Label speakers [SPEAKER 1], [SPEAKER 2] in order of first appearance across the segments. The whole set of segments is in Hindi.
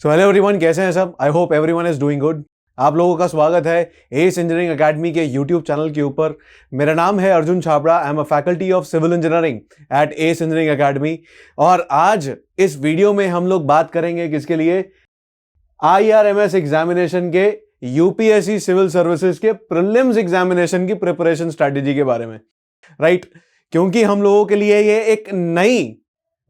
[SPEAKER 1] सो हेलो एवरीवन, कैसे हैं सब? I hope everyone is doing good. आप लोगों का स्वागत है एस इंजीनियरिंग एकेडमी के यूट्यूब चैनल के ऊपर। मेरा नाम है Arjun Chhabra. I am a faculty of civil engineering at S Engineering Academy. और आज इस वीडियो में हम लोग बात करेंगे किसके लिए? IRMS एग्जामिनेशन के यूपीएससी सिविल सर्विसेज के प्रीलिम्स एग्जामिनेशन की प्रिपरेशन स्ट्रेटेजी के बारे में, राइट? क्योंकि हम लोगों के लिए ये एक नई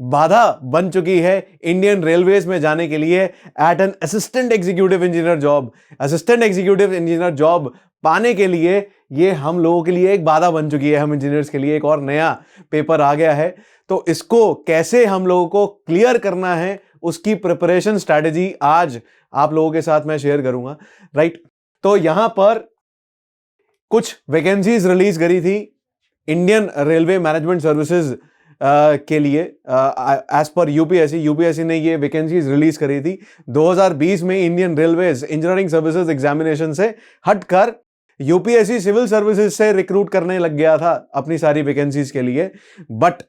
[SPEAKER 1] बाधा बन चुकी है इंडियन रेलवेज में जाने के लिए at an assistant executive engineer job. Assistant executive engineer job पाने के लिए ये हम लोगों के लिए एक बाधा बन चुकी है। हम इंजीनियर्स के लिए एक और नया पेपर आ गया है, तो इसको कैसे हम लोगों को क्लियर करना है उसकी प्रिपरेशन स्ट्रैटेजी आज आप लोगों के साथ मैं शेयर करूंगा, राइट? तो यहां पर कुछ वैकेंसीज रिलीज करी थी इंडियन रेलवे मैनेजमेंट सर्विसेज के लिए एज पर यूपीएससी ने ये वैकेंसीज रिलीज करी थी 2020 में। Indian railways engineering services examination से हटकर यूपीएससी सिविल सर्विसेज से रिक्रूट करने लग गया था अपनी सारी वैकेंसीज के लिए। बट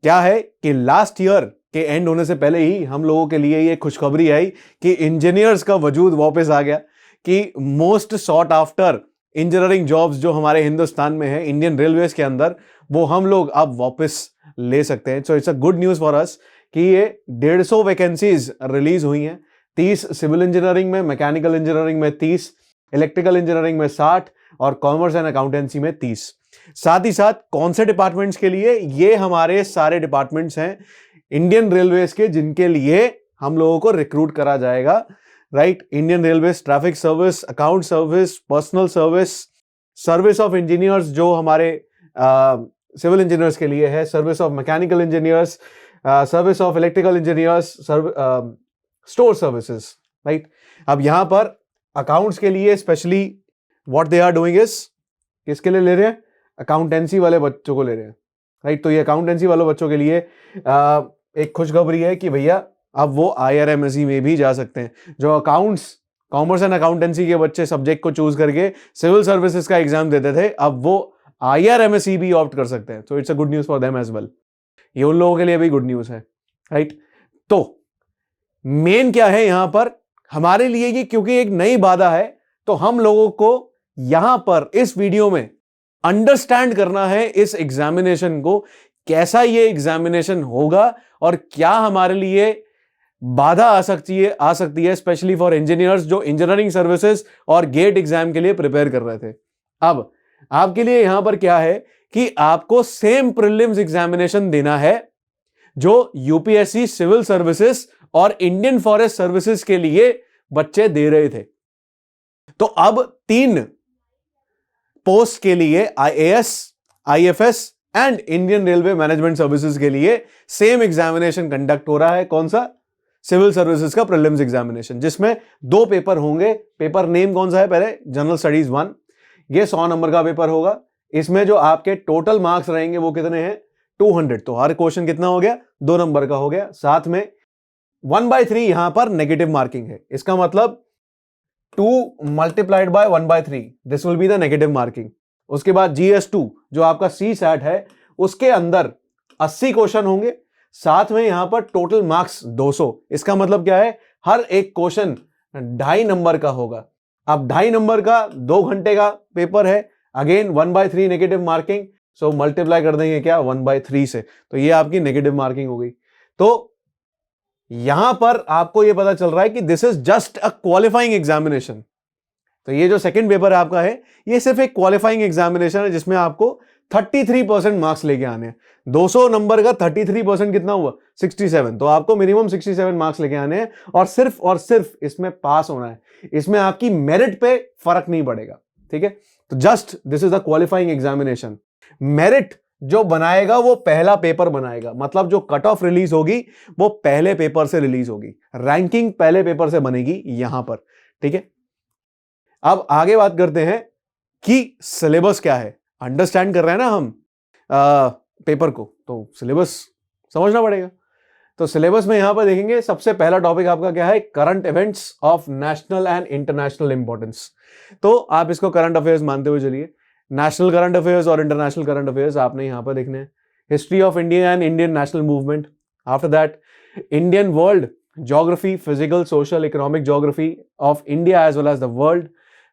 [SPEAKER 1] क्या है कि लास्ट ईयर के एंड होने से पहले ही हम लोगों के लिए ये खुशखबरी आई कि इंजीनियर्स का वजूद वापस आ गया, कि most sought after engineering jobs जो हमारे हिंदुस्तान में है इंडियन रेलवेज के अंदर, वो हम लोग अब वापस ले सकते हैं। So it's a good news for us कि ये 150 वैकेंसीज रिलीज हुई हैं। 30 सिविल इंजीनियरिंग में, मैकेनिकल इंजीनियरिंग में 30, इलेक्ट्रिकल इंजीनियरिंग में 60 और कॉमर्स एंड अकाउंटेंसी में 30। साथ ही साथ कौन से डिपार्टमेंट्स के लिए? ये हमारे सारे डिपार्टमेंट्स हैं इंडियन रेलवेज के जिनके लिए हम लोगों को रिक्रूट करा जाएगा, right? Indian railways traffic service, account service, personal service, service of engineers जो हमारे सिविल इंजीनियर्स के लिए है, service of mechanical engineers, service of electrical engineers, store services, right? अब यहां पर अकाउंट्स के लिए specially what they are doing is, किसके लिए ले रहे हैं? अकाउंटेंसी वाले बच्चों को ले रहे हैं, राइट? तो ये अकाउंटेंसी वाले बच्चों के लिए एक खुशखबरी है कि भैया अब वो IRMSE में भी जा सकते हैं। जो अकाउंट्स, कॉमर्स एंड अकाउंटेंसी के बच्चे सब्जेक्ट को चूज करके सिविल सर्विसेज का एग्जाम देते थे, अब वो IRMSE भी ऑप्ट कर सकते हैं। तो it's a good news for them as well. ये उन लोगों के लिए भी गुड न्यूज है, राइट? तो मेन क्या है यहां पर हमारे लिए ये, क्योंकि एक नई बाधा है, तो हम लोगों को यहां पर इस वीडियो में अंडरस्टैंड करना है इस एग्जामिनेशन को, कैसा ये एग्जामिनेशन होगा और क्या हमारे लिए बाधा आ सकती है स्पेशली फॉर इंजीनियर्स जो इंजीनियरिंग सर्विसेज और गेट एग्जाम के लिए प्रिपेयर कर रहे थे। अब आपके लिए यहां पर क्या है कि आपको सेम प्रीलिम्स एग्जामिनेशन देना है जो यूपीएससी सिविल सर्विसेज और इंडियन फॉरेस्ट सर्विसेज के लिए बच्चे दे रहे थे। तो अब 3 पोस्ट के लिए IAS, IFS and Indian railway management services के लिए सेम एग्जामिनेशन कंडक्ट हो रहा है। कौन सा? सिविल सर्विसेज का प्रीलिम्स एग्जामिनेशन, जिसमें 2 पेपर होंगे। पेपर नेम कौन सा है? पहले जनरल स्टडीज 1, ये 100 नंबर का पेपर होगा। इसमें जो आपके टोटल मार्क्स रहेंगे वो कितने हैं? 200। तो हर क्वेश्चन कितना हो गया? 2 नंबर का हो गया। साथ में 1/3 यहां पर नेगेटिव मार्किंग है। इसका मतलब 2 multiplied by 1/3, this will be the negative marking. उसके बाद GS2 जो आपका CSAT है, उसके अंदर 80 क्वेश्चन होंगे। साथ में यहां पर टोटल मार्क्स 200। इसका मतलब क्या है? हर एक क्वेश्चन 2.5 नंबर का होगा। अब 2.5 नंबर का 2 घंटे का पेपर है। Again 1/3 negative marking, so multiply कर देंगे क्या? 1/3 से, तो ये आपकी नेगेटिव मार्किंग हो गई। तो यहां पर आपको ये पता चल रहा है कि this is just a qualifying examination. तो ये जो सेकंड पेपर आपका है, ये सिर्फ एक क्वालिफाइंग एग्जामिनेशन है जिसमें आपको 33% मार्क्स लेके आने हैं। 200 नंबर का 33% कितना हुआ? 67। तो आपको मिनिमम 67 मार्क्स लेके आने हैं और सिर्फ इसमें पास होना है। इसमें आपकी मेरिट पे फर्क नहीं पड़ेगा, ठीक है? तो just this is the qualifying examination. Merit जो बनाएगा वो पहला पेपर बनाएगा, मतलब जो कट ऑफ रिलीज होगी वो पहले पेपर से रिलीज होगी। रैंकिंग पहले पेपर से बनेगी यहां पर, ठीक है? अब आगे बात करते हैं कि सिलेबस क्या है। अंडरस्टैंड कर रहे हैं ना हम पेपर को, तो सिलेबस समझना पड़ेगा। तो सिलेबस में यहां पर देखेंगे, सबसे पहला टॉपिक आपका क्या है? Current events of national and international importance. तो आप इसको करंट अफेयर्स मानते हुए चलिए। नेशनल करंट अफेयर्स और इंटरनेशनल करंट अफेयर्स आपने यहां पर देखने हैं। History of India and Indian national movement. After that Indian world geography, physical, social, economic geography of India as well as the world,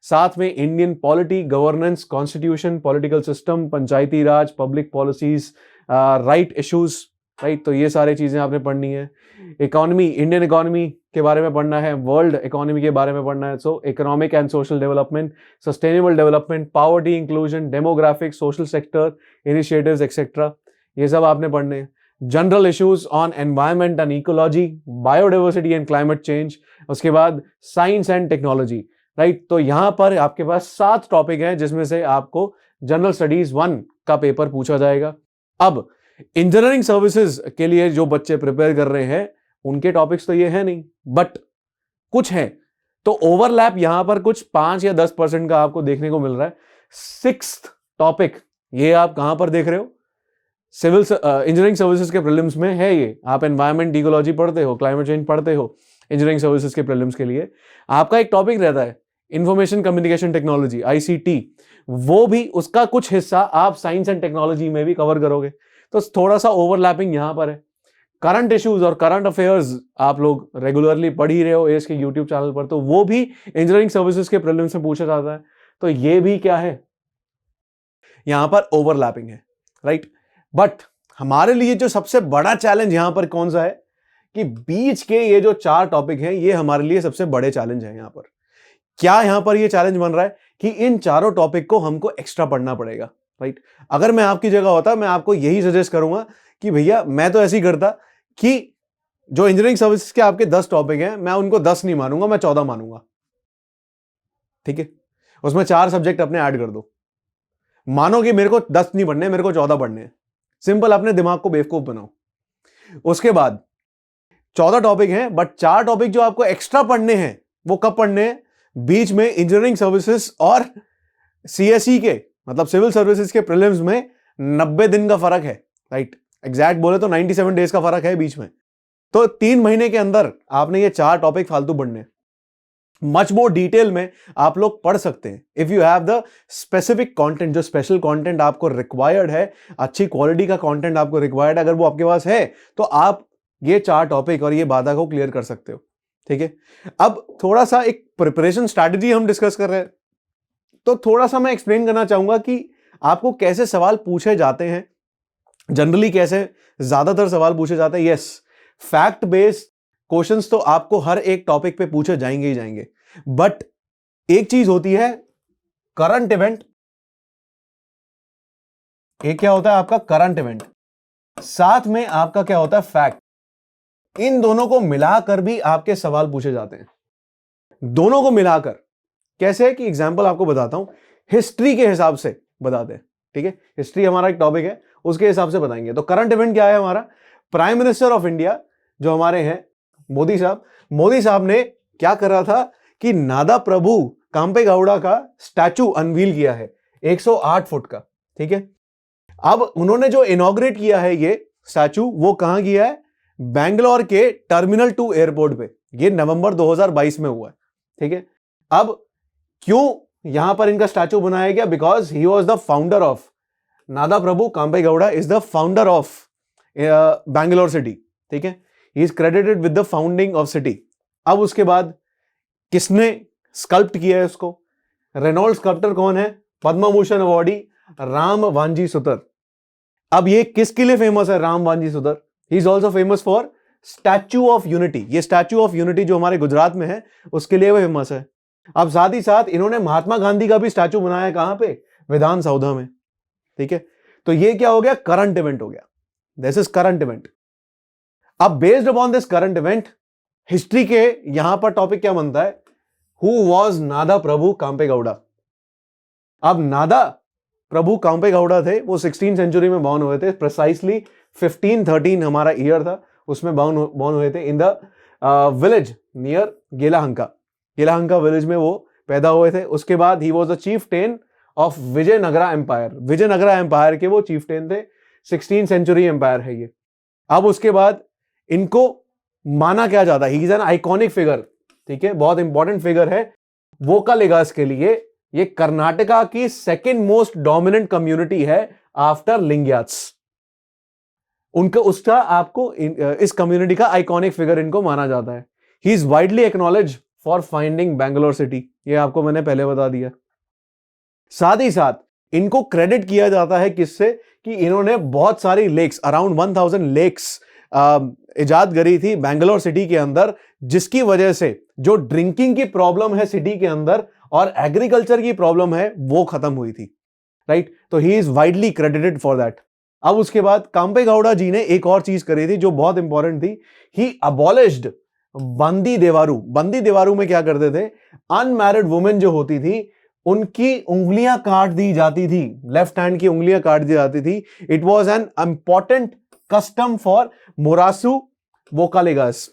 [SPEAKER 1] साथ में Indian polity, governance, constitution, political system, Panchayati Raj, public policies, right issues, right, तो ये सारी चीजें आपने पढ़नी है। इकोनॉमी, इंडियन इकोनॉमी के बारे में पढ़ना है, वर्ल्ड इकोनॉमी के बारे में पढ़ना है। सो economic and social development, sustainable development, poverty inclusion, demographics, social sector initiatives etcetera, ये सब आपने पढ़ने हैं। General issues on environment and ecology, biodiversity and climate change, उसके बाद साइंस एंड टेक्नोलॉजी, राइट। तो यहां पर आपके पास 7 टॉपिक हैं जिसमें से आपको जनरल स्टडीज 1 का पेपर पूछा जाएगा। अब इंजीनियरिंग सर्विसेज के लिए जो बच्चे प्रिपेयर कर रहे हैं उनके टॉपिक्स तो ये है नहीं, बट कुछ हैं, तो ओवरलैप यहां पर कुछ 5 या 10% का आपको देखने को मिल रहा है। 6th टॉपिक, ये आप कहां पर देख रहे हो, सिविल इंजीनियरिंग सर्विसेज के प्रीलिम्स में है ये। आप एनवायरमेंट, इकोलॉजी पढ़ते हो, क्लाइमेट चेंज पढ़ते हो, इंजीनियरिंग सर्विसेज के प्रीलिम्स के लिए आपका एक टॉपिक रहता है इंफॉर्मेशन कम्युनिकेशन टेक्नोलॉजी, ICT, वो भी उसका कुछ हिस्सा आप साइंस एंड टेक्नोलॉजी में भी कवर करोगे, तो थोड़ा सा ओवरलैपिंग यहां पर है। करंट इश्यूज और करंट अफेयर्स आप लोग रेगुलरली पढ़ ही रहे हो एस के यूट्यूब चैनल पर, तो वो भी इंजीनियरिंग सर्विसेज के प्रीलिम्स में पूछा जाता है, तो ये भी क्या है, यहां पर ओवरलैपिंग है, राइट। बट हमारे लिए जो सबसे बड़ा चैलेंज यहां पर कौन सा है कि बीच के ये जो 4 टॉपिक हैं ये हमारे लिए सबसे बड़े चैलेंज हैं। यहां पर क्या यहां पर ये चैलेंज बन रहा है कि इन चारों टॉपिक को हमको एक्स्ट्रा पढ़ना पड़ेगा, राइट। अगर मैं आपकी जगह होता मैं आपको यही सजेस्ट करूंगा कि भैया मैं तो ऐसे ही करता कि जो इंजीनियरिंग सर्विसेज के आपके 10 टॉपिक हैं मैं उनको 10 नहीं मानूंगा, मैं 14 मानूंगा, ठीक है। उसमें 4 सब्जेक्ट अपने ऐड कर दो, मानो कि मेरे को 10 नहीं पढ़ने, मेरे को 14 पढ़ने हैं। सिंपल, अपने दिमाग को बेवकूफ बनाओ। उसके बाद 14 टॉपिक हैं, बट 4 टॉपिक जो आपको एक्स्ट्रा पढ़ने हैं वो कब पढ़ने हैं, बीच में इंजीनियरिंग सर्विसेज और CSE के, मतलब सिविल सर्विसेज के प्रीलिम्स में 90 दिन का फर्क है, राइट। एग्जैक्ट बोले तो 97 डेज का फर्क है बीच में, तो 3 महीने के अंदर आपने ये 4 टॉपिक फालतू पढ़ने। मच मोर डिटेल में आप लोग पढ़ सकते हैं if you have the specific content, जो स्पेशल कंटेंट आपको रिक्वायर्ड है, अच्छी क्वालिटी का कंटेंट आपको रिक्वायर्ड है, अगर वो आपके पास है तो आप ये 4 टॉपिक और ये बाधा को क्लियर कर सकते हो, ठीक है। अब थोड़ा सा एक प्रिपरेशन स्ट्रैटेजी हम डिस्कस कर रहे हैं, तो थोड़ा सा मैं एक्सप्लेन करना चाहूंगा कि आपको कैसे सवाल पूछे जाते हैं, जनरली कैसे ज्यादातर सवाल पूछे जाते हैं। यस, फैक्ट बेस्ड क्वेश्चंस तो आपको हर एक टॉपिक पे पूछे जाएंगे ही जाएंगे, बट एक चीज होती है करंट इवेंट, एक क्या होता है आपका करंट इवेंट, साथ में आपका क्या होता है फैक्ट। इन दोनों को मिलाकर भी आपके सवाल पूछे जाते हैं, दोनों को मिलाकर। कैसे कि एग्जांपल आपको बताता हूं, हिस्ट्री के हिसाब से बताते हैं, ठीक है। हिस्ट्री हमारा एक टॉपिक है, उसके हिसाब से बताएंगे। तो करंट इवेंट क्या है हमारा, प्राइम मिनिस्टर ऑफ इंडिया जो हमारे हैं मोदी साहब ने क्या करा था कि नादा प्रभु कांपे गौड़ा का स्टैचू अनवील किया है 108 फुट का, ठीक है। अब उन्होंने जो इनॉग्रेट किया है ये स्टैचू, वो कहां किया है, बैंगलोर के टर्मिनल 2 एयरपोर्ट पे, ये नवंबर 2022 में हुआ है, ठीक है। अब क्यों यहां पर इनका स्टैचू बनाया गया, because he was the founder of, Nada Prabhu Kempe Gowda is the founder of Bangalore city, ठीक है। He is credited with the founding of city. अब उसके बाद किसने स्कल्प्ट किया है उसको, रेनॉल्ड स्कल्प्टर कौन है, पद्म भूषण अवॉर्डी राम वांजी सुतर। अब ये किसके लिए फेमस है Ram Vanji Sutar, he is also famous for statue of unity. ये स्टैच्यू ऑफ यूनिटी जो हमारे गुजरात में है उसके लिए वो फेमस है। अब साथ ही साथ इन्होंने महात्मा गांधी का भी स्टैच्यू बनाया, कहां पे, विधान सौधा में, ठीक है। तो ये क्या हो गया, करंट इवेंट हो गया, दिस इज करंट इवेंट। अब based upon this current event, history के यहां पर टॉपिक क्या बनता है, हु वॉज नादा प्रभु कांपे गौड़ा। अब नादा प्रभु कांपे गौड़ा थे, वो 16th सेंचुरी में बॉर्न हुए थे, प्रिसाइसली 1513 हमारा ईयर था, उसमें बॉर्न हुए थे in the village near Yelahanka village में वो पैदा हुए थे। उसके बाद he was the chieftain of Vijayanagara empire, Vijayanagara empire के वो चीफटेन थे, 16th सेंचुरी एम्पायर है ये। अब उसके बाद इनको माना क्या जाता है, he is an iconic figure, ठीक है, बहुत इंपॉर्टेंट फिगर है वोकालिगास के लिए। ये कर्नाटका की सेकेंड मोस्ट डोमिनेंट कम्युनिटी है आफ्टर लिंग्याट्स। उनका उसका आपको इस कम्युनिटी का आइकॉनिक फिगर इनको माना जाता है. He is widely acknowledge for finding Bangalore city. ये आपको मैंने पहले बता दिया. साथ ही साथ इनको क्रेडिट किया जाता है किससे, कि इन्होंने बहुत सारी लेक्स, अराउंड 1000 लेक्स इजाद करी थी बैंगलोर सिटी के अंदर, जिसकी वजह से जो ड्रिंकिंग की प्रॉब्लम है सिटी के अंदर और एग्रीकल्चर की प्रॉब्लम है वो खत्म हुई थी. राइट, तो he is widely credited for that. अब उसके बाद कांपे गौड़ा जी ने एक और चीज करी थी जो बहुत इंपॉर्टेंट थी. ही अबॉलिश्ड बंदी देवारू. बंदी देवारू में क्या करते थे, अनमैरिड वुमेन जो होती थी उनकी उंगलियां काट दी जाती थी, लेफ्ट हैंड की उंगलियां काट दी जाती थी. It was an important custom for Morasu Vokkaligas.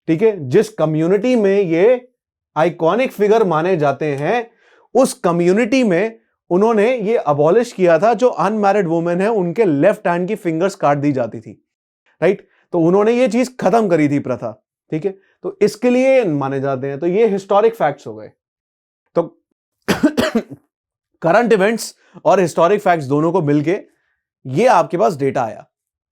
[SPEAKER 1] ठीक है, जिस कम्युनिटी में ये आइकॉनिक फिगर माने जाते हैं उस कम्युनिटी में उन्होंने ये अबॉलिश किया था. जो अनमैरिड वुमेन है उनके लेफ्ट हैंड की फिंगर्स काट दी जाती थी. राइट, तो उन्होंने ये चीज खत्म करी थी प्रथा. ठीक है, तो इसके लिए माने जाते हैं. तो ये हिस्टोरिक फैक्ट्स हो गए. तो करंट इवेंट्स और हिस्टोरिक फैक्ट्स दोनों को मिलके ये आपके पास डेटा आया.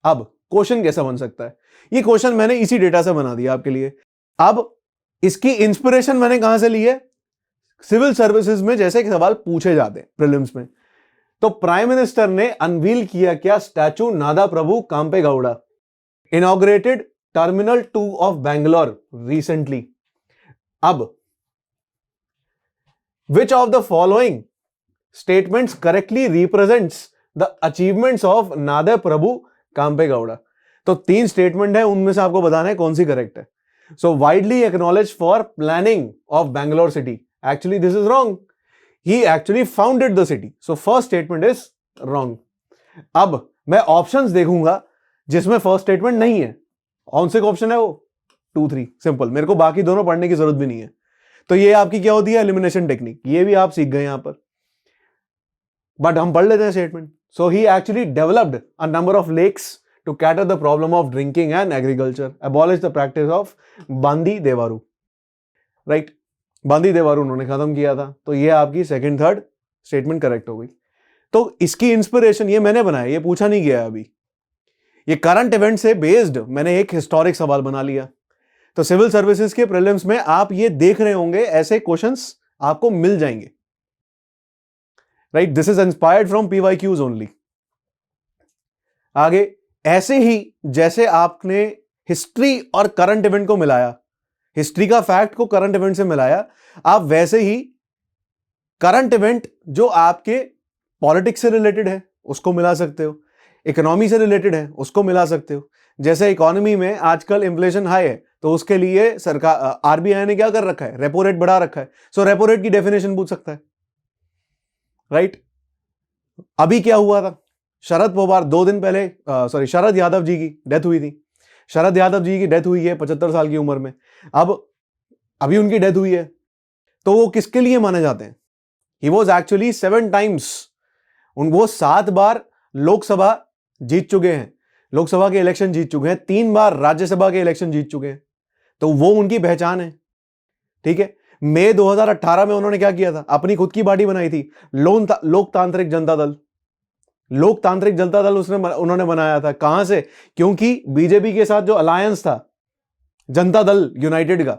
[SPEAKER 1] अब क्वेश्चन कैसा बन सकता है, ये क्वेश्चन मैंने इसी डेटा से बना दिया आपके लिए. अब इसकी इंस्पिरेशन मैंने कहां से ली है, सिविल सर्विसेज में जैसे सवाल पूछे जाते हैं प्रीलिम्स में. तो प्राइम मिनिस्टर ने अनवील किया क्या, statue Nada Prabhu Kempe Gowda. Inaugurated terminal 2 of Bangalore recently. अब which of the following statements correctly represents the achievements of नादे प्रभु कांपे गौड़ा. तो 3 स्टेटमेंट है, उनमें से आपको बताना है कौन सी करेक्ट है. सो widely acknowledge for planning of Bangalore city. Actually this is wrong. He actually founded the city. So first statement is wrong. अब मैं ऑप्शंस देखूंगा जिसमें फर्स्ट स्टेटमेंट नहीं है. कौन से ऑप्शन है वो, 2, 3. सिंपल, मेरे को बाकी दोनों पढ़ने की जरूरत भी नहीं है. तो ये आपकी क्या होती है, एलिमिनेशन टेक्निक. ये भी आप सीख गए यहां पर, बट हम पढ़ लेते हैं statement. So he actually developed a number of lakes to cater the problem of drinking and agriculture, abolish the practice of Bandi Devaru. Right, बांदी देवारू उन्होंने खत्म किया था. तो ये आपकी सेकंड थर्ड स्टेटमेंट करेक्ट हो गई. तो इसकी इंस्पिरेशन ये मैंने बनाया, ये पूछा नहीं गया अभी. ये करंट इवेंट से बेस्ड मैंने एक हिस्टोरिक सवाल बना लिया. तो सिविल सर्विसेज के प्रीलिम्स में आप ये देख रहे होंगे, ऐसे क्वेश्चंस आपको मिल जाएंगे. Right, this is inspired from PYQs only. आगे ऐसे ही जैसे आपने हिस्ट्री और करंट इवेंट को मिलाया, हिस्ट्री का फैक्ट को करंट इवेंट से मिलाया, आप वैसे ही करंट इवेंट जो आपके पॉलिटिक्स से रिलेटेड है उसको मिला सकते हो, इकोनॉमी से रिलेटेड है उसको मिला सकते हो. जैसे इकोनॉमी में आजकल इन्फ्लेशन हाई है, तो उसके लिए सरकार RBI ने क्या कर रखा है, रेपो रेट बढ़ा रखा है. सो रेपो रेट की डेफिनेशन पूछ सकता है. राइट, अभी क्या हुआ था, शरद पवार 2 दिन पहले शरद यादव जी की डेथ हुई थी. शरद यादव जी की डेथ हुई है 75 साल की उम्र में. अब अभी उनकी डेथ हुई है, तो वो किसके लिए माने जाते हैं, ही वॉज एक्चुअली 7 टाइम्स, वो 7 बार लोकसभा जीत चुके हैं, लोकसभा के इलेक्शन जीत चुके हैं, 3 बार राज्यसभा के इलेक्शन जीत चुके हैं. तो वो उनकी पहचान है. ठीक है, मई 2018 में उन्होंने क्या किया था, अपनी खुद की पार्टी बनाई थी, लोकतांत्रिक जनता दल. लोकतांत्रिक जनता दल उन्होंने बनाया था. कहां से, क्योंकि बीजेपी के साथ जो अलायंस था जनता दल यूनाइटेड का,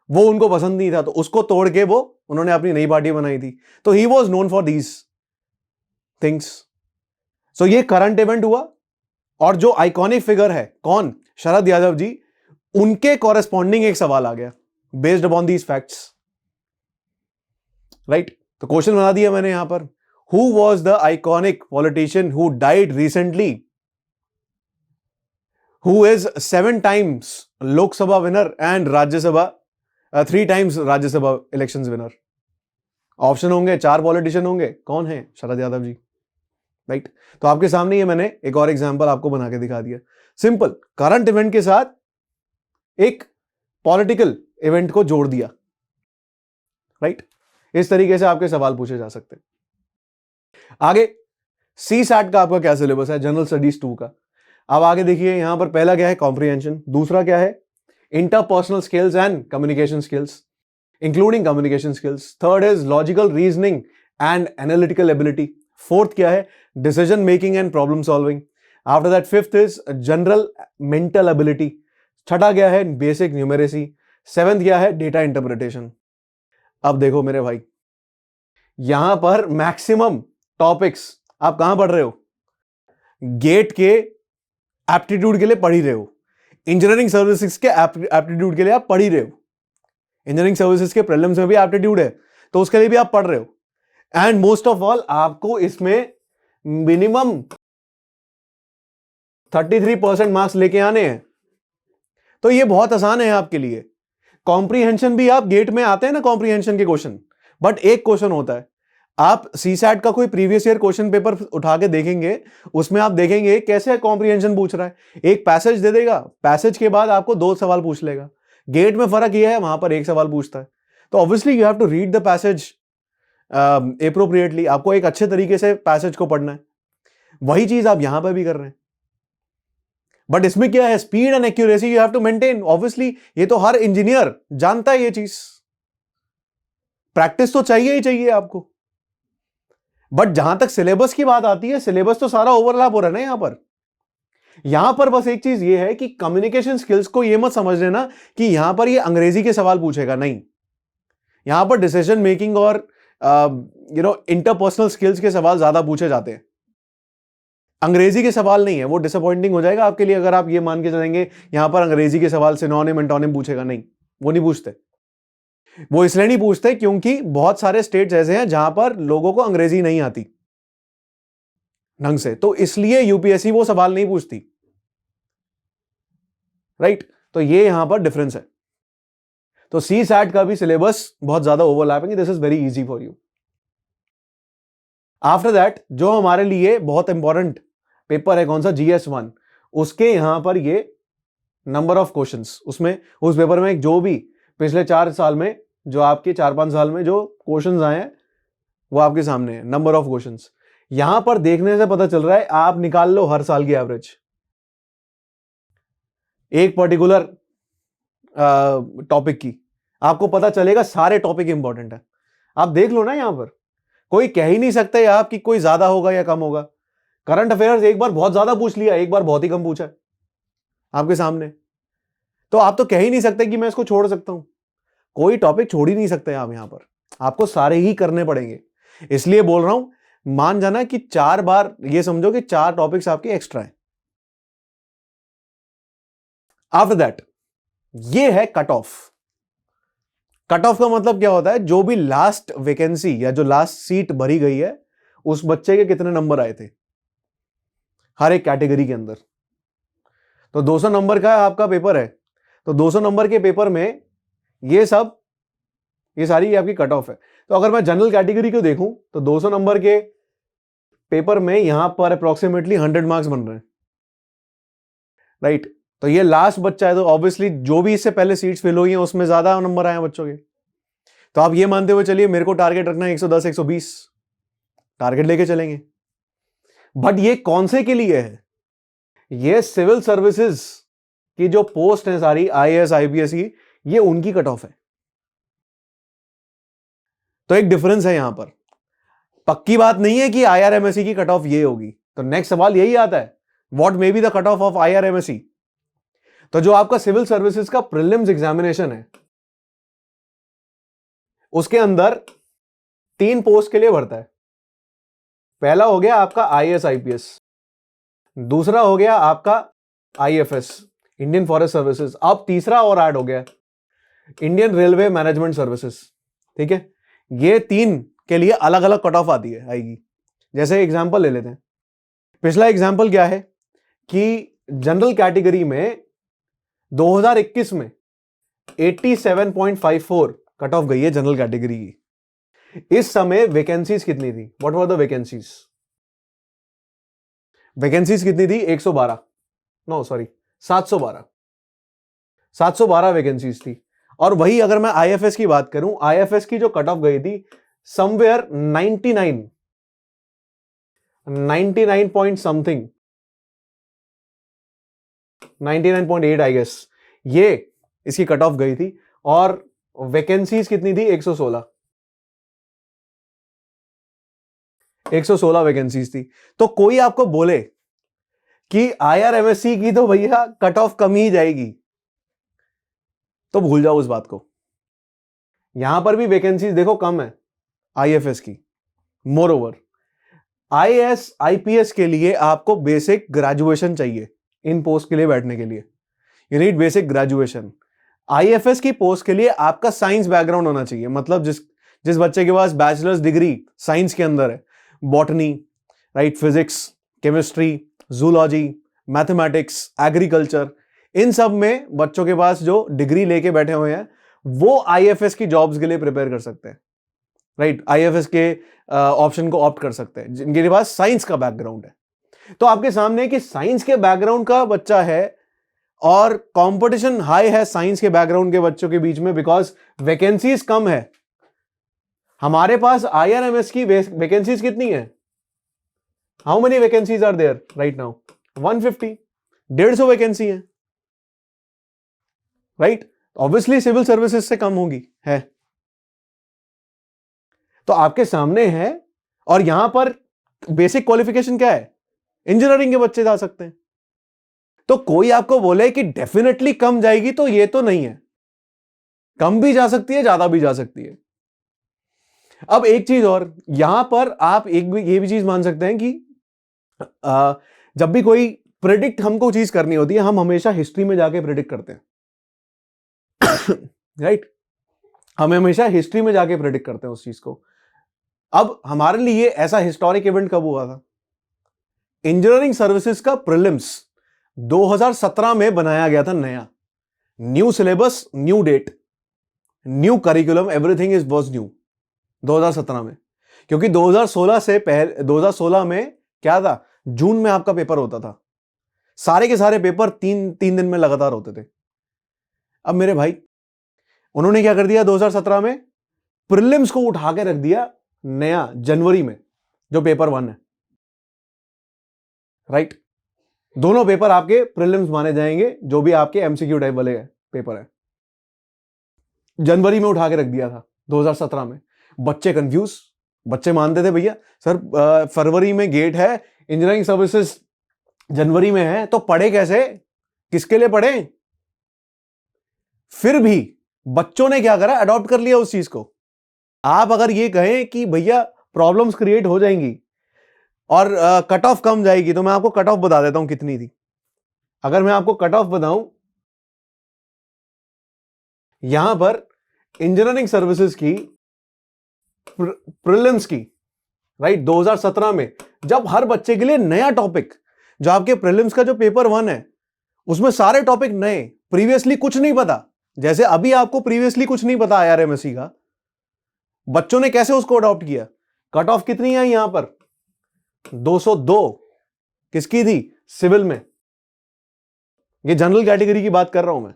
[SPEAKER 1] वो उनको पसंद नहीं था, तो उसको तोड़ के वो उन्होंने अपनी नई पार्टी बनाई थी. तो he was known for these things. So ये करंट इवेंट हुआ. और जो आइकॉनिक फिगर है कौन, शरद यादव जी, उनके कॉरेस्पॉन्डिंग एक सवाल आ गया based upon these facts. Right, तो क्वेश्चन बना दिया मैंने यहां पर, who was the iconic politician who died recently, who is 7 times Lok Sabha winner and Rajya Sabha 3 times Rajya Sabha elections winner. Option होंगे, 4 पॉलिटिशियन होंगे, कौन है, शरद यादव जी. राइट, तो आपके सामने ये मैंने एक और एग्जांपल आपको बना के दिखा दिया. सिंपल, करंट इवेंट के साथ एक पॉलिटिकल इवेंट को जोड़ दिया. राइट, इस तरीके से आपके सवाल पूछे जा सकते हैं. आगे CSAT का आपका क्या सिलेबस है, जनरल स्टडीज 2 का. अब आगे देखिए, यहां पर पहला क्या है, कॉम्प्रिहेंशन. दूसरा क्या है, interpersonal skills and communication skills, including communication skills. Third is logical reasoning and analytical ability. Fourth क्या है, decision making and problem solving. After that fifth is general mental ability, छठा गया है बेसिक न्यूमेरेसी, सेवेंथ गया है डेटा इंटरप्रिटेशन। अब देखो मेरे भाई, यहां पर मैक्सिमम टॉपिक्स आप कहां पढ़ रहे हो? गेट के एप्टीट्यूड के लिए पढ़ ही रहे हो, इंजीनियरिंग सर्विसेज के एप्टीट्यूड के लिए आप पढ़ ही रहे हो, इंजीनियरिंग सर्विसेज के प्रीलिम्स में भी एप्टीट्यूड है तो उसके लिए भी आप पढ़ रहे हो, एंड मोस्ट ऑफ ऑल आपको इसमें मिनिमम 33% मार्क्स लेके आने हैं। तो ये बहुत आसान है आपके लिए। कॉम्प्रीहेंशन भी आप गेट में आते हैं ना, कॉम्प्रीहेंशन के क्वेश्चन, बट एक क्वेश्चन होता है, आप सीसैट का कोई प्रीवियस ईयर क्वेश्चन पेपर उठा के देखेंगे, उसमें आप देखेंगे कैसे कॉम्प्रीहेंशन पूछ रहा है। एक पैसेज दे देगा, पैसेज के बाद आपको 2 सवाल पूछ लेगा। गेट में फर्क यह है, वहां पर 1 सवाल पूछता है। तो obviously you have to read the passage appropriately, आपको एक अच्छे तरीके से पैसेज को पढ़ना है। वही चीज आप यहां पर भी कर रहे हैं, बट इसमें क्या है, speed and accuracy you have to maintain. Obviously ये तो हर इंजीनियर जानता है, ये चीज प्रैक्टिस तो चाहिए ही चाहिए आपको। बट जहां तक सिलेबस की बात आती है, सिलेबस तो सारा ओवरलैप हो रहा है ना यहां पर बस एक चीज ये है कि कम्युनिकेशन स्किल्स को ये मत समझ लेना कि यहां पर ये अंग्रेजी के सवाल पूछेगा, नहीं। यहां पर डिसीजन मेकिंग और इंटरपर्सनल स्किल्स के सवाल ज्यादा पूछे जाते हैं, अंग्रेजी के सवाल नहीं है। वो डिसअपॉइंटिंग हो जाएगा आपके लिए अगर आप ये मान के चलेंगे यहां पर अंग्रेजी के सवाल सिनोनिम एंटोनिम पूछेगा, नहीं, वो नहीं पूछते। वो इसलिए नहीं पूछते क्योंकि बहुत सारे स्टेट्स ऐसे हैं जहां पर लोगों को अंग्रेजी नहीं आती ढंग से, तो इसलिए यूपीएससी वो सवाल नहीं पूछती, राइट। तो ये यहां पर डिफरेंस है। तो सी सैट का भी सिलेबस बहुत ज्यादा overlapping, this is very easy for you. After that जो हमारे लिए बहुत इंपॉर्टेंट पेपर है, कौन सा, GS1, उसके यहां पर ये नंबर ऑफ क्वेश्चंस, उसमें उस पेपर में जो भी पिछले 4 साल में, जो आपके 4-5 साल में जो क्वेश्चंस आए हैं वो आपके सामने है, नंबर ऑफ क्वेश्चंस। यहां पर देखने से पता चल रहा है, आप निकाल लो हर साल की एवरेज, एक पर्टिकुलर टॉपिक की, आपको पता चलेगा सारे टॉपिक इंपॉर्टेंट है। आप देख लो ना, यहां पर कोई कह ही नहीं सकता आप कि कोई ज्यादा होगा या कम होगा। करंट अफेयर्स एक बार बहुत ज्यादा पूछ लिया, एक बार बहुत ही कम पूछा है आपके सामने, तो आप तो कह ही नहीं सकते कि मैं इसको छोड़ सकता हूं। कोई टॉपिक छोड़ ही नहीं सकते आप, यहां पर आपको सारे ही करने पड़ेंगे। इसलिए बोल रहा हूं, मान जाना कि 4 बार ये समझो कि 4 टॉपिक्स आपके एक्स्ट्रा है। आफ्टर दैट ये है कट ऑफ। कट ऑफ का मतलब क्या होता है, जो भी लास्ट वैकेंसी या जो लास्ट सीट भरी गई है, उस बच्चे के कितने नंबर आए थे हर एक कैटेगरी के अंदर। तो 200 नंबर का आपका पेपर है, तो 200 नंबर के पेपर में ये सारी आपकी कट ऑफ है। तो अगर मैं जनरल कैटेगरी को देखूं तो 200 नंबर के पेपर में यहां पर अप्रोक्सीमेटली 100 मार्क्स बन रहे हैं, राइट। तो ये लास्ट बच्चा है, तो ऑब्वियसली जो भी इससे पहले सीट्स फिल हुई हैं उसमें ज्यादा नंबर आए हैं बच्चों के। तो आप ये मानते हुए चलिए मेरे को टारगेट रखना है 110 120, टारगेट लेके चलेंगे। बट ये कौन से के लिए है, ये सिविल सर्विसेज की जो पोस्ट है सारी, IAS IPS की, ये उनकी कट ऑफ है। तो एक डिफरेंस है यहां पर। पक्की बात नहीं है कि IRMSE की कट ऑफ ये होगी। तो नेक्स्ट सवाल यही आता है, what may be the cut off IRMSE। तो जो आपका सिविल सर्विसेज का प्रीलिम्स एग्जामिनेशन है, उसके अंदर 3 पोस्ट के लिए भरता है। पहला हो गया आपका IAS IPS, दूसरा हो गया आपका IFS इंडियन फॉरेस्ट सर्विसेज, अब तीसरा और ऐड हो गया इंडियन रेलवे मैनेजमेंट सर्विसेज, ठीक है। ये 3 के लिए अलग अलग कट ऑफ आती है, आएगी। जैसे एग्जांपल ले लेते हैं, पिछला एग्जांपल क्या है कि जनरल कैटेगरी में 2021 में 87.54 कट ऑफ गई है जनरल कैटेगरी की। इस समय वैकेंसीज कितनी थी, what were the vacancies? Vacancies कितनी थी? 112, नो सॉरी 712 वैकेंसीज थी। और वही अगर मैं IFS की बात करूं, IFS की जो कट ऑफ गई थी somewhere 99 point something, 99.8 I guess, ये इसकी कट ऑफ गई थी। और वैकेंसीज कितनी थी? 116 वैकेंसीज थी। तो कोई आपको बोले कि आईआरएमएससी की तो भैया कट ऑफ कम ही जाएगी, तो भूल जाओ उस बात को। यहां पर भी वैकेंसीज देखो कम है आईएफएस की। मोर ओवर आईएएस आईपीएस के लिए आपको बेसिक ग्रेजुएशन चाहिए, इन पोस्ट के लिए बैठने के लिए you need basic graduation. IFS की पोस्ट के लिए आपका साइंस बैकग्राउंड होना चाहिए, मतलब जिस बच्चे के पास बैचलर्स डिग्री साइंस के अंदर है, botany, right, physics, chemistry, zoology, mathematics, agriculture, इन सब में बच्चों के पास जो डिग्री लेके बैठे हुए हैं वो आईएफएस की जॉब्स के लिए प्रिपेयर कर सकते हैं, राइट, आईएफएस के ऑप्शन को ऑप्ट कर सकते हैं जिनके पास साइंस का बैकग्राउंड है। तो आपके सामने कि साइंस के बैकग्राउंड का बच्चा है और कंपटीशन हाई है साइंस के बैकग्राउंड के बच्चों के बीच में, बिकॉज वैकेंसीज कम है। हमारे पास आईआरएमएस की वैकेंसीज कितनी है? How many vacancies are there right now? 150, 150 vacancy है, राइट। ऑब्वियसली सिविल सर्विसेज से कम होगी है, तो आपके सामने है। और यहां पर बेसिक क्वालिफिकेशन क्या है? इंजीनियरिंग के बच्चे जा सकते हैं। तो कोई आपको बोले कि डेफिनेटली कम जाएगी, तो ये तो नहीं है, कम भी जा सकती है, ज्यादा भी जा सकती है। अब एक चीज और, यहां पर आप ये भी चीज मान सकते हैं कि जब भी कोई प्रेडिक्ट हमको चीज करनी होती है, हम हमेशा हिस्ट्री में जाके प्रेडिक्ट करते हैं राइट हम हमेशा हिस्ट्री में जाके प्रेडिक्ट करते हैं उस चीज को। अब हमारे लिए ऐसा हिस्टोरिक इवेंट कब हुआ था? इंजीनियरिंग सर्विसेज का प्रीलिम्स 2017 में बनाया गया था, नया, new syllabus, new date, new curriculum, everything is was new 2017 में। क्योंकि 2016 से पहले 2016 में क्या था, जून में आपका पेपर होता था, सारे के सारे पेपर तीन दिन में लगातार होते थे। अब मेरे भाई उन्होंने क्या कर दिया 2017 में, प्रीलिम्स को उठा के रख दिया नया जनवरी में, जो पेपर 1 है, राइट। दोनों पेपर आपके प्रीलिम्स माने जाएंगे, जो भी आपके एमसीक्यू टाइप वाले पेपर है, जनवरी में उठा के रख दिया था 2017 में। बच्चे कंफ्यूज, बच्चे मानते थे भैया सर फरवरी में गेट है, इंजीनियरिंग सर्विसेज जनवरी में है, तो पढ़े कैसे, किसके लिए पढ़े? फिर भी बच्चों ने क्या करा, अडॉप्ट कर लिया उस चीज को। आप अगर ये कहें कि भैया प्रॉब्लम्स क्रिएट हो जाएंगी और कट ऑफ कम जाएगी, तो मैं आपको कट ऑफ बता देता हूं कितनी थी। अगर मैं आपको कट ऑफ बताऊं, यहां पर इंजीनियरिंग सर्विसेज की प्रीलिम्स की, राइट, 2017 में, जब हर बच्चे के लिए नया टॉपिक, जो आपके प्रीलिम्स का जो पेपर 1 है उसमें सारे टॉपिक नए, प्रीवियसली कुछ नहीं पता, जैसे अभी आपको प्रीवियसली कुछ नहीं पता आईआरएमएससी का, बच्चों ने कैसे उसको अडॉप्ट किया। कट ऑफ कितनी है यहां पर? 202 किसकी थी? सिविल में, ये जनरल कैटेगरी की बात कर रहा हूं मैं।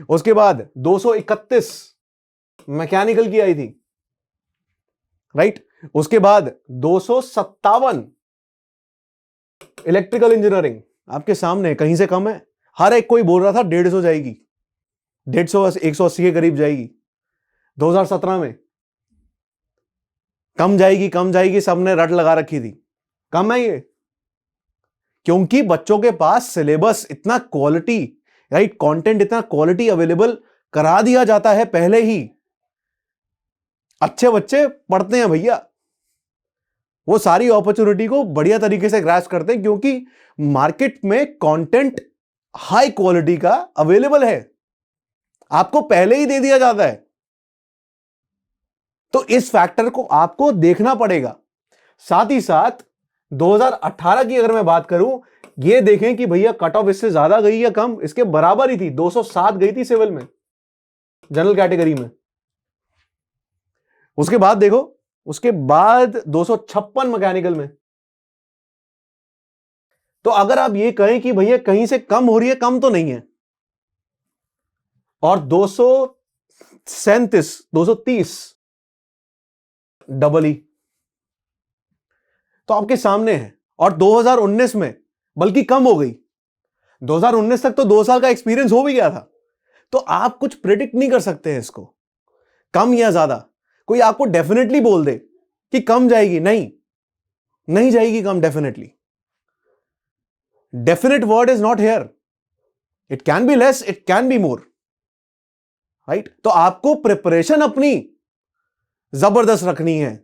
[SPEAKER 1] उसके बाद 231 मैकेनिकल की आई थी, राइट। उसके बाद 257 इलेक्ट्रिकल इंजीनियरिंग, आपके सामने कहीं से कम है। हर एक कोई बोल रहा था 150 जाएगी, 150 180 के करीब जाएगी 2017 में। कम जाएगी सबने रट लगा रखी थी, कम है ये, क्योंकि बच्चों के पास सिलेबस इतना क्वालिटी, राइट, कंटेंट इतना क्वालिटी अवेलेबल करा दिया जाता है पहले ही। अच्छे बच्चे पढ़ते हैं भैया, वो सारी अपॉर्चुनिटी को बढ़िया तरीके से ग्रैस्प करते हैं, क्योंकि मार्केट में कंटेंट हाई क्वालिटी का अवेलेबल है, आपको पहले ही दे दिया जाता है। तो इस फैक्टर को आपको देखना पड़ेगा। साथ ही साथ 2018 की अगर मैं बात करूं, ये देखें कि भैया कट ऑफ इससे ज्यादा गई या कम, इसके बराबर ही थी, 207 गई थी सिविल में, जनरल कैटेगरी में। उसके बाद देखो, उसके बाद 256 मैकेनिकल में। तो अगर आप ये कहें कि भैया कहीं से कम हो रही है, कम तो नहीं है। और 230 डबल ई तो आपके सामने है। और 2019 में बल्कि कम हो गई, 2019 तक तो 2 साल का एक्सपीरियंस हो भी गया था। तो आप कुछ प्रेडिक्ट नहीं कर सकते हैं इसको, कम या ज्यादा। कोई आपको डेफिनेटली बोल दे कि कम जाएगी, नहीं जाएगी कम, definitely definite word is not here, it can be less, it can be more, right? तो आपको प्रिपरेशन अपनी जबरदस्त रखनी है,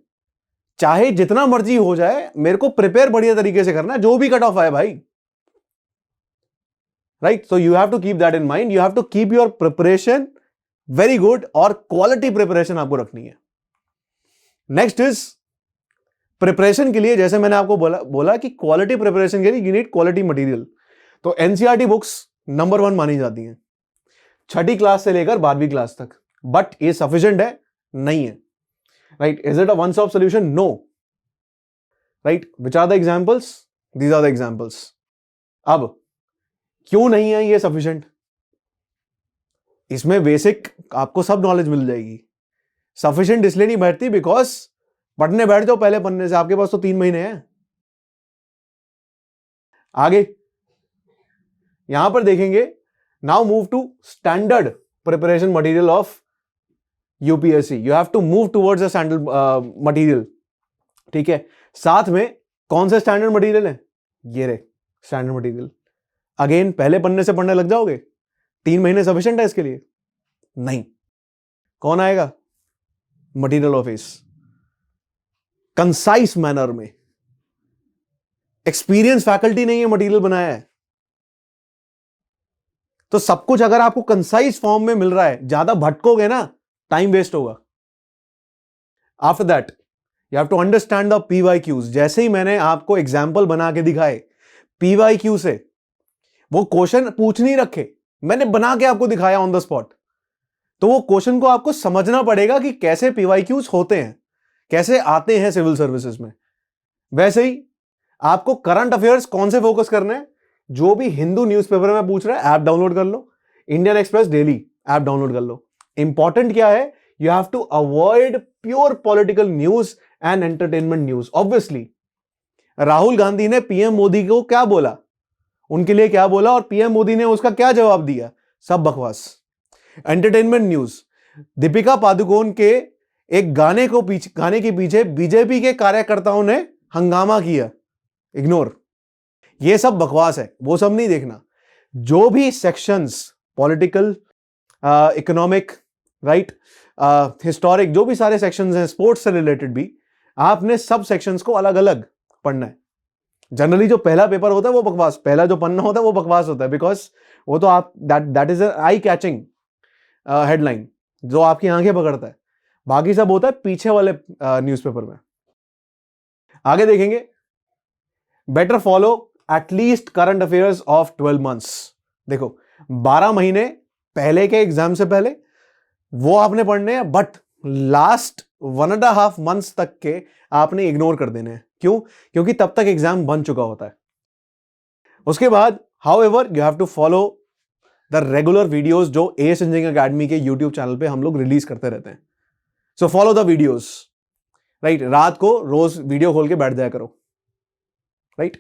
[SPEAKER 1] चाहे जितना मर्जी हो जाए, मेरे को प्रिपेयर बढ़िया तरीके से करना है, जो भी कट ऑफ आए भाई, right? So you have to keep that in mind. You have to keep your preparation very good और क्वालिटी प्रिपरेशन आपको रखनी है. नेक्स्ट इज प्रिपरेशन के लिए, जैसे मैंने आपको बोला कि क्वालिटी प्रिपरेशन के लिए यू नीड क्वालिटी मटेरियल. तो एनसीईआरटी बुक्स नंबर 1 मानी जाती हैं, 6ठी क्लास से लेकर 12वीं क्लास तक. बट ये सफिशिएंट है? नहीं है, right? Is it a one stop solution? No, right? Which are the examples? These are the examples. अब क्यों नहीं है ये सफिशिएंट? इसमें बेसिक आपको सब नॉलेज मिल जाएगी. सफिशिएंट इसलिए नहीं बैठती बिकॉज पढ़ने बैठ जाओ पहले पन्ने से, आपके पास तो 3 महीने हैं. आगे यहां पर देखेंगे, now move to standard preparation material of UPSC. You have to move towards the standard material. ठीक है, साथ में कौन से स्टैंडर्ड मटेरियल है? ये रे स्टैंडर्ड मटेरियल. अगेन पहले पन्ने से पढ़ने लग जाओगे? 3 महीने सफिशिएंट है इसके लिए? नहीं. कौन आएगा? मटेरियल ऑफिस, कंसाइज मैनर में. एक्सपीरियंस फैकल्टी ने ये मटेरियल बनाया है, तो सब कुछ अगर आपको कंसाइज फॉर्म में मिल रहा है, ज्यादा भटकोगे ना, टाइम वेस्ट होगा. After that you have to understand the PYQs. जैसे ही मैंने आपको एग्जाम्पल बना के दिखाए पीवाईक्यू से, वो क्वेश्चन पूछ नहीं रखे, मैंने बना के आपको दिखाया ऑन द स्पॉट. तो वो क्वेश्चन को आपको समझना पड़ेगा कि कैसे पीवाईक्यूज होते हैं, कैसे आते हैं सिविल सर्विसेज में. वैसे ही आपको करंट अफेयर्स कौन से फोकस करने हैं? जो भी हिंदू न्यूज़पेपर में पूछ रहा है, ऐप डाउनलोड कर लो. Indian Express daily app download कर लो. इंपॉर्टेंट क्या है? You have to avoid pure political news and entertainment news. Obviously Rahul Gandhi ने पीएम मोदी को क्या बोला, उनके लिए क्या बोला, और पीएम मोदी ने उसका क्या जवाब दिया? सब बकवास. एंटरटेनमेंट न्यूज, दीपिका पादुकोण के एक गाने के पीछे बीजेपी के कार्यकर्ताओं ने हंगामा किया, इग्नोर. ये सब बकवास है, वो सब नहीं देखना. जो भी sections political, economic, right, historic, जो भी सारे सेक्शंस हैं, स्पोर्ट्स से रिलेटेड भी, आपने सब सेक्शंस को अलग अलग पढ़ना है. जनरली जो पहला पेपर होता है वो बकवास, पहला जो पन्ना होता है वो बकवास होता है, बिकॉज वो तो आप that is eye catching headline जो आपकी आंखें पकड़ता है. बाकी सब होता है पीछे वाले न्यूज़पेपर में. आगे देखेंगे, better follow at least current affairs of 12 months. देखो 12 महीने पहले के एग्जाम से पहले वो आपने पढ़ने हैं, बट लास्ट 1.5 मंथ्स तक के आपने इग्नोर कर देने हैं. क्यों? क्योंकि तब तक एग्जाम बन चुका होता है. उसके बाद however you have to follow the regular videos जो एएस इंजीनियरिंग एकेडमी के यूट्यूब चैनल पे हम लोग रिलीज करते रहते हैं. So follow the videos, right? रात को रोज वीडियो खोल के बैठ जाया करो, राइट?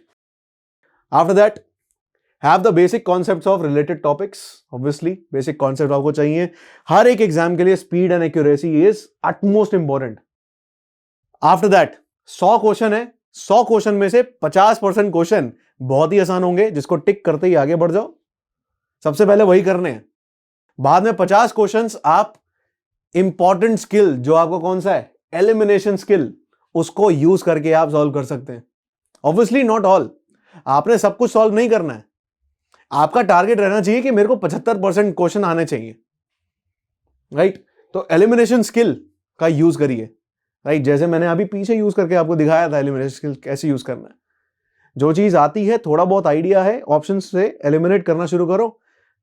[SPEAKER 1] After that have the basic concepts of related topics. Obviously basic concept आपको चाहिए हर एक एग्जाम के लिए. Speed and accuracy is utmost important. After that 100 question है, 100 क्वेश्चन में से 50% क्वेश्चन बहुत ही आसान होंगे, जिसको टिक करते ही आगे बढ़ जाओ. सबसे पहले वही करने हैं. बाद में 50 क्वेश्चंस आप इंपॉर्टेंट स्किल, जो आपको कौन सा है, एलिमिनेशन स्किल, उसको यूज करके आप सॉल्व कर सकते हैं. ऑब्वियसली नॉट ऑल, आपने सब कुछ सॉल्व नहीं करना है. आपका टारगेट रहना चाहिए कि मेरे को 75% क्वेश्चन आने चाहिए, राइट? तो एलिमिनेशन स्किल का यूज करिए, राइट? जैसे मैंने अभी पीछे यूज करके आपको दिखाया था एलिमिनेशन स्किल कैसे यूज करना है. जो चीज आती है, थोड़ा बहुत आइडिया है, ऑप्शन से एलिमिनेट करना शुरू करो,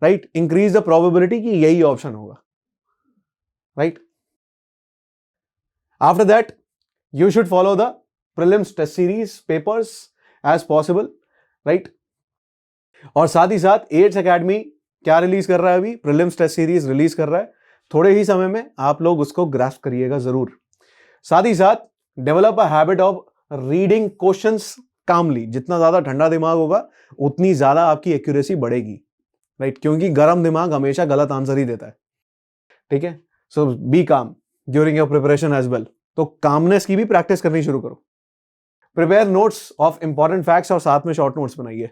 [SPEAKER 1] राइट? इंक्रीज द प्रोबेबिलिटी कि यही ऑप्शन होगा, right? After that you should follow the prelims test series papers as possible, right? और साथ ही साथ एड्स एकेडमी क्या रिलीज कर रहा है अभी? प्रीलिम्स टेस्ट सीरीज रिलीज कर रहा है. थोड़े ही समय में आप लोग उसको ग्रास्प करिएगा जरूर. साथ ही साथ develop a habit of reading questions calmly. जितना ज्यादा ठंडा दिमाग होगा उतनी ज्यादा आपकी एक्यूरेसी बढ़ेगी, राइट? क्योंकि गर्म दिमाग हमेशा गलत आंसर ही देता है, ठीक है? So be calm during your preparation as well. तो कामनेस की भी प्रैक्टिस करनी शुरू करो. Prepare notes of important facts और साथ में शॉर्ट नोट्स बनाइए.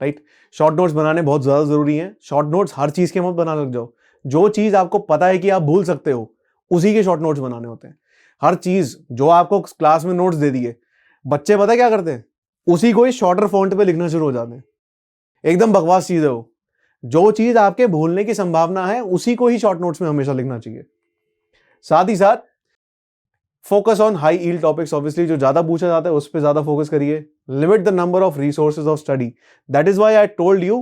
[SPEAKER 1] राइट। शॉर्ट नोट्स बनाने बहुत ज़्यादा ज़रूरी हैं। शॉर्ट नोट्स हर चीज़ के मत बना लग जाओ। जो चीज़ आपको पता है कि आप भूल सकते हो उसी के शॉर्ट नोट्स बनाने होते हैं। हर चीज़ जो आपको क्लास में नोट्स दे दिए, बच्चे पता है क्या करते हैं, उसी को ही शॉर्टर फॉन्ट पे लिखना शुरू हो जाते हैं। एकदम बकवास चीज़ है वो। जो चीज़ आपके भूलने की संभावना है उसी को ही शॉर्ट नोट्स में हमेशा लिखना चाहिए। साथ ही साथ focus on high yield topics, obviously जो ज्यादा पूछा जाता है उस पर ज्यादा फोकस करिए। Limit the number of resources of study. That is why I told you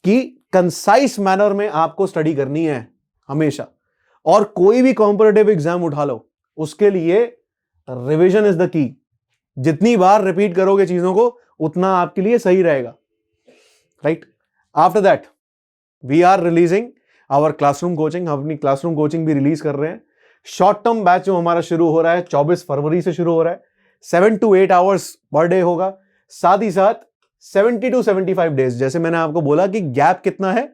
[SPEAKER 1] कि कंसाइज मैनर में आपको स्टडी करनी है हमेशा। और कोई भी कॉम्पिटिटिव एग्जाम उठा लो, उसके लिए रिवीजन इज द की। जितनी बार रिपीट करोगे चीजों को उतना आपके लिए सही रहेगा, right. After that we are releasing our classroom coaching. हम अपनी क्लासरूम कोचिंग भी रिलीज कर रहे हैं। शॉर्ट टर्म बैच जो हमारा शुरू हो रहा है 24 फरवरी से शुरू हो रहा है। 7 to 8 आवर्स पर डे होगा। साथ ही साथ 70 to 75 डेज, जैसे मैंने आपको बोला कि गैप कितना है,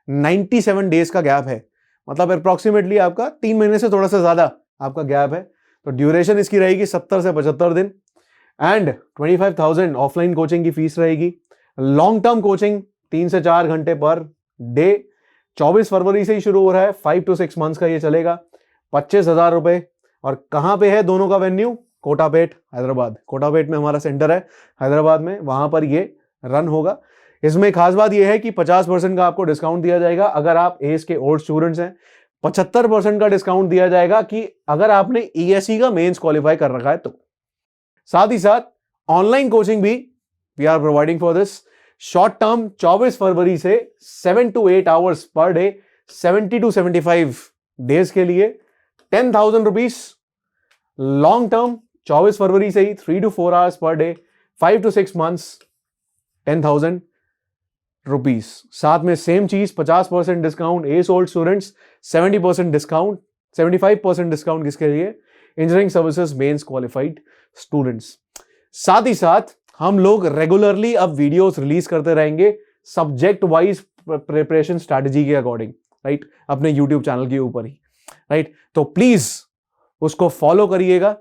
[SPEAKER 1] 97 डेज का गैप है। मतलब अप्रोक्सीमेटली आपका 3 महीने से थोड़ा सा ज्यादा आपका गैप है। तो ड्यूरेशन इसकी रहेगी 70 से 75 दिन एंड 25,000 ऑफलाइन कोचिंग की फीस रहेगी। लॉन्ग टर्म कोचिंग 3 से 4 घंटे पर डे 24 फरवरी से ही शुरू हो रहा है। 5 to 6 मंथ्स का ये चलेगा। 25,000 रुपए। और कहां पे है दोनों का वेन्यू? कोटापेट, हैदराबाद। कोटापेट में हमारा सेंटर है हैदराबाद में, वहां पर ये रन होगा। इसमें खास बात यह है कि 50% का आपको डिस्काउंट दिया जाएगा अगर आप एस के ओल्ड स्टूडेंट्स हैं। 75% का डिस्काउंट दिया जाएगा कि अगर आपने ईएसई का मेंस क्वालिफाई कर रखा है तो। साथ ही साथ ऑनलाइन कोचिंग भी we are providing for this. Short term 24 फरवरी से 7 to 8 hours per day, 70 to 75 days के लिए 10,000 रुपीज। लॉन्ग टर्म 24 फरवरी से ही 3 to 4 hours per day, 5 to 6 months, 10,000 rupees. साथ में सेम चीज 50% discount as old students, 70% discount, 75% discount किसके लिए? Engineering services mains qualified students. साथ ही साथ हम लोग रेगुलरली अब वीडियोस रिलीज करते रहेंगे सब्जेक्ट वाइज प्रिपरेशन स्ट्रैटेजी के अकॉर्डिंग, राइट, अपने यूट्यूब चैनल के ऊपर ही, राइट। तो प्लीज उसको फॉलो करिएगा,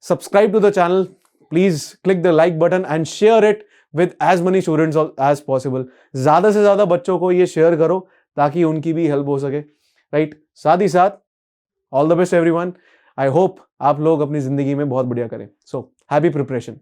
[SPEAKER 1] subscribe to the channel, please click the like button and share it with as many students as possible. ज्यादा से ज्यादा बच्चों को ये शेयर करो ताकि उनकी भी हेल्प हो सके, राइट। साथ ही साथ all the best everyone. I hope आप लोग अपनी जिंदगी में बहुत बढ़िया करें। So happy preparation.